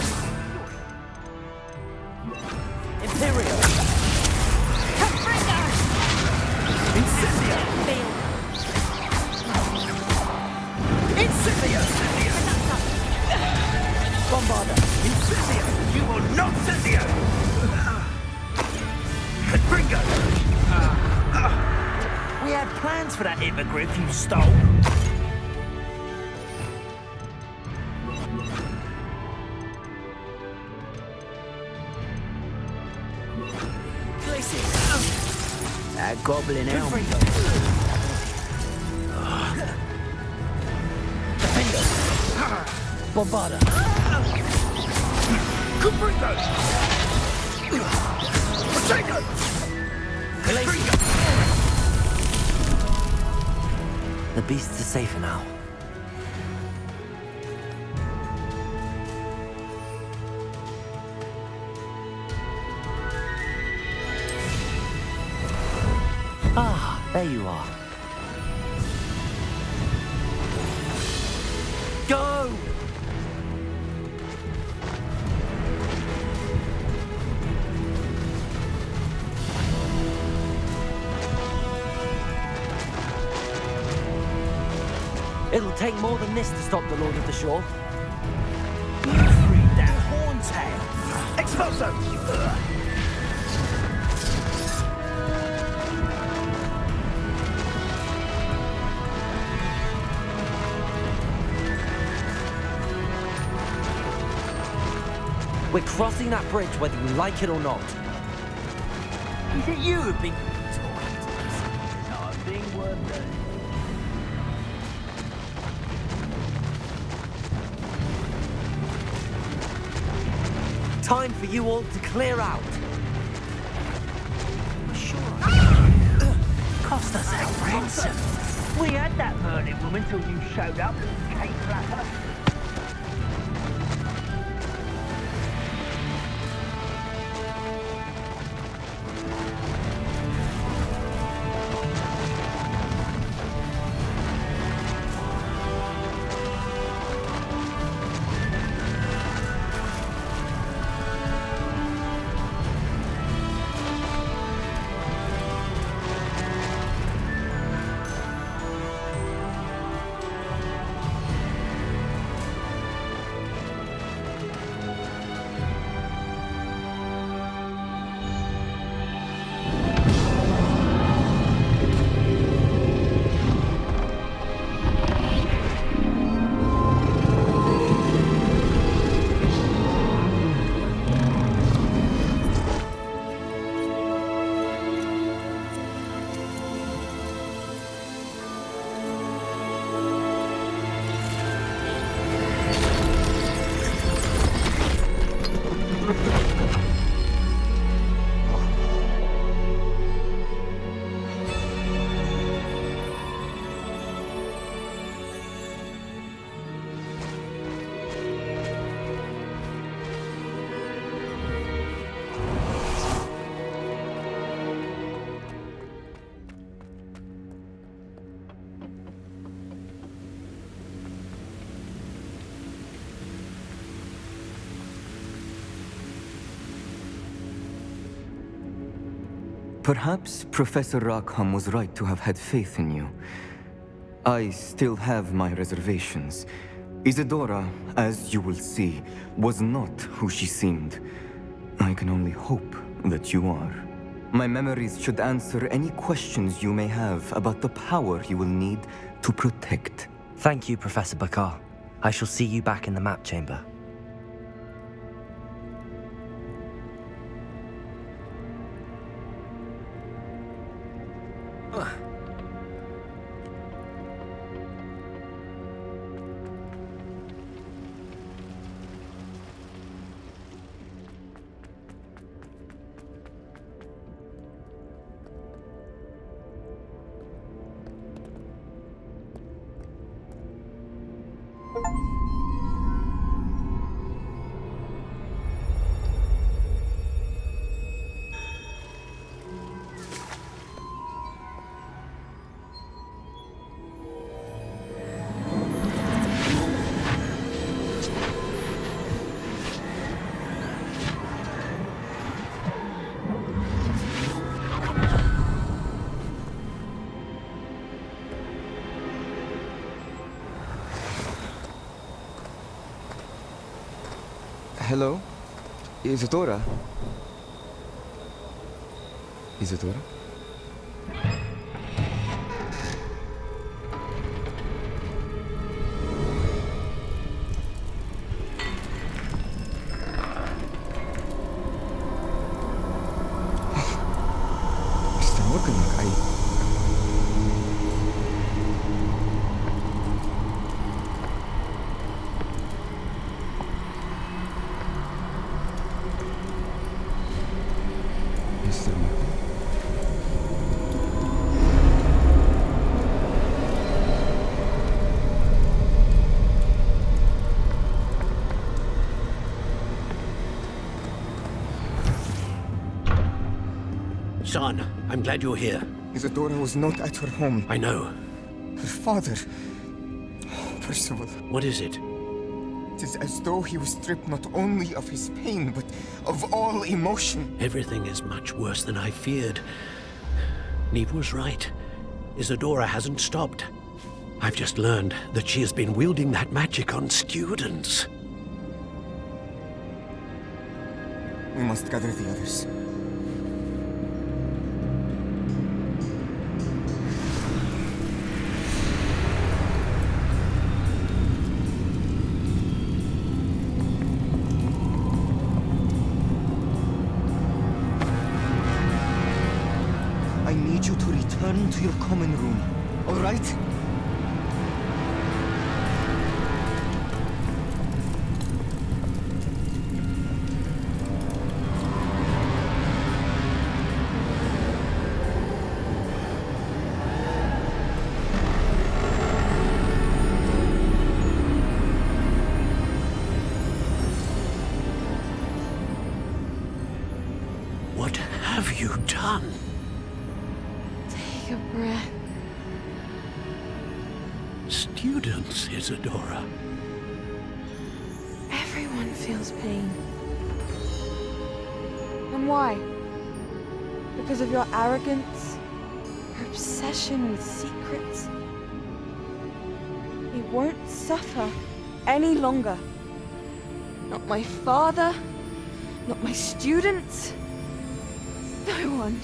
Imperial. Come, Gringo. Incendio. Fail. Incendio. Bombarder. Incendio. You will not Incendio. Gringo. We had plans for that hippogriff you stole. That goblin elm. Defender. Bombarder. Gringo. Potato. Gringo. The beasts are safer now. Ah, there you are. Go! It'll take more than this to stop the Lord of the Shore. You freed that horntail! Expulso! We're crossing that bridge whether you like it or not. Is it you who've been talking to us? Not a thing worth learning. Time for you all to clear out. Sure. Cost us our ransom. We had that burning woman till you showed up, Kate Flapper. Perhaps Professor Rackham was right to have had faith in you. I still have my reservations. Isadora, as you will see, was not who she seemed. I can only hope that you are. My memories should answer any questions you may have about the power you will need to protect. Thank you, Professor Bakar. I shall see you back in the map chamber. Hello? Isadora? Isadora? Son, I'm glad you're here. Isadora was not at her home. I know. Her father... Percival. What is it? It is as though he was stripped not only of his pain, but of all emotion. Everything is much worse than I feared. Neve was right. Isadora hasn't stopped. I've just learned that she has been wielding that magic on students. We must gather the others. I need you to return to your common room, all right? What have you done? Take a breath. Students, Isadora. Everyone feels pain. And why? Because of your arrogance? Your obsession with secrets? He won't suffer any longer. Not my father, not my students, no one.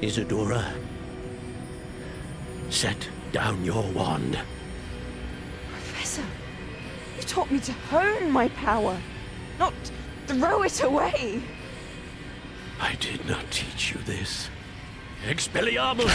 Isadora, set down your wand. Professor, you taught me to hone my power, not throw it away. I did not teach you this. Expelliarmus!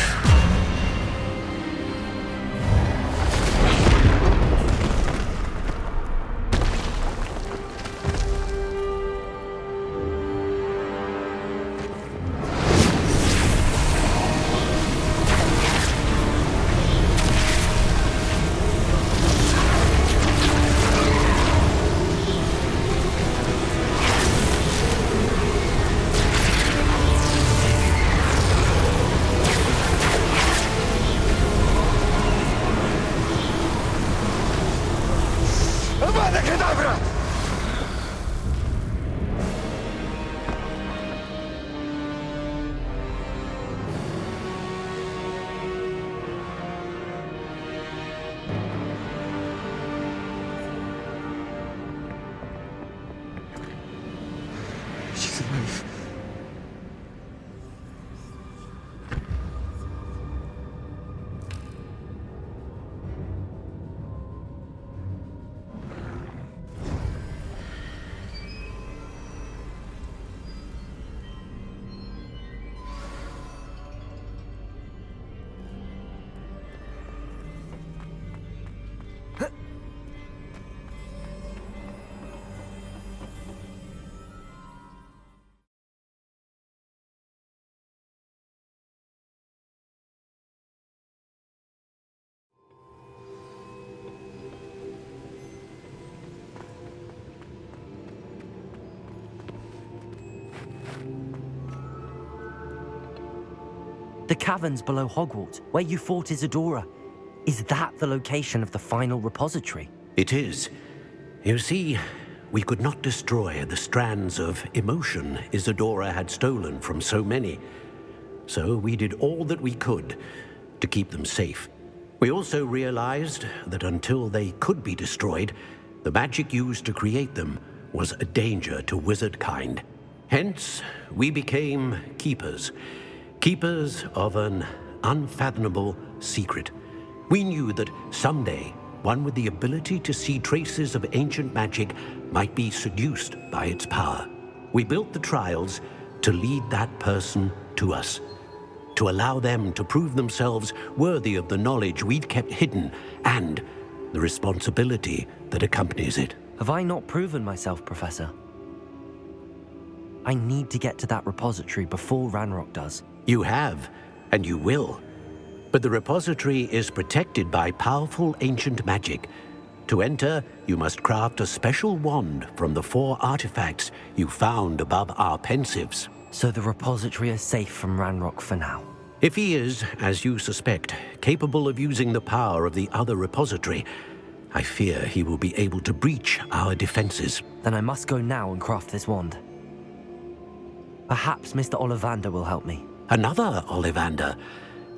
AVADA KEDAVRA! She's alive. The caverns below Hogwarts, where you fought Isadora. Is that the location of the final repository? It is. You see, we could not destroy the strands of emotion Isadora had stolen from so many. So we did all that we could to keep them safe. We also realized that until they could be destroyed, the magic used to create them was a danger to wizard kind. Hence, we became keepers. Keepers of an unfathomable secret. We knew that someday, one with the ability to see traces of ancient magic might be seduced by its power. We built the trials to lead that person to us, to allow them to prove themselves worthy of the knowledge we'd kept hidden and the responsibility that accompanies it. Have I not proven myself, Professor? I need to get to that repository before Ranrock does. You have, and you will. But the repository is protected by powerful ancient magic. To enter, you must craft a special wand from the 4 artifacts you found above our pensives. So the repository is safe from Ranrock for now. If he is, as you suspect, capable of using the power of the other repository, I fear he will be able to breach our defenses. Then I must go now and craft this wand. Perhaps Mr. Ollivander will help me. Another Ollivander?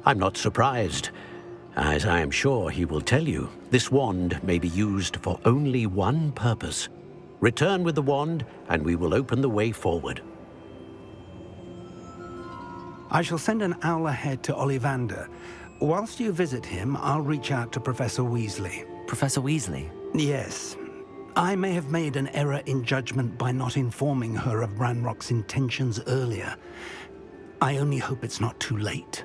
I'm not surprised. As I am sure he will tell you, this wand may be used for only one purpose. Return with the wand, and we will open the way forward. I shall send an owl ahead to Ollivander. Whilst you visit him, I'll reach out to Professor Weasley. Professor Weasley? Yes. I may have made an error in judgment by not informing her of Ranrock's intentions earlier. I only hope it's not too late.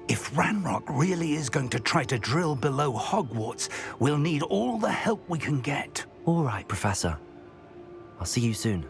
If Ranrock really is going to try to drill below Hogwarts, we'll need all the help we can get. All right, Professor. I'll see you soon.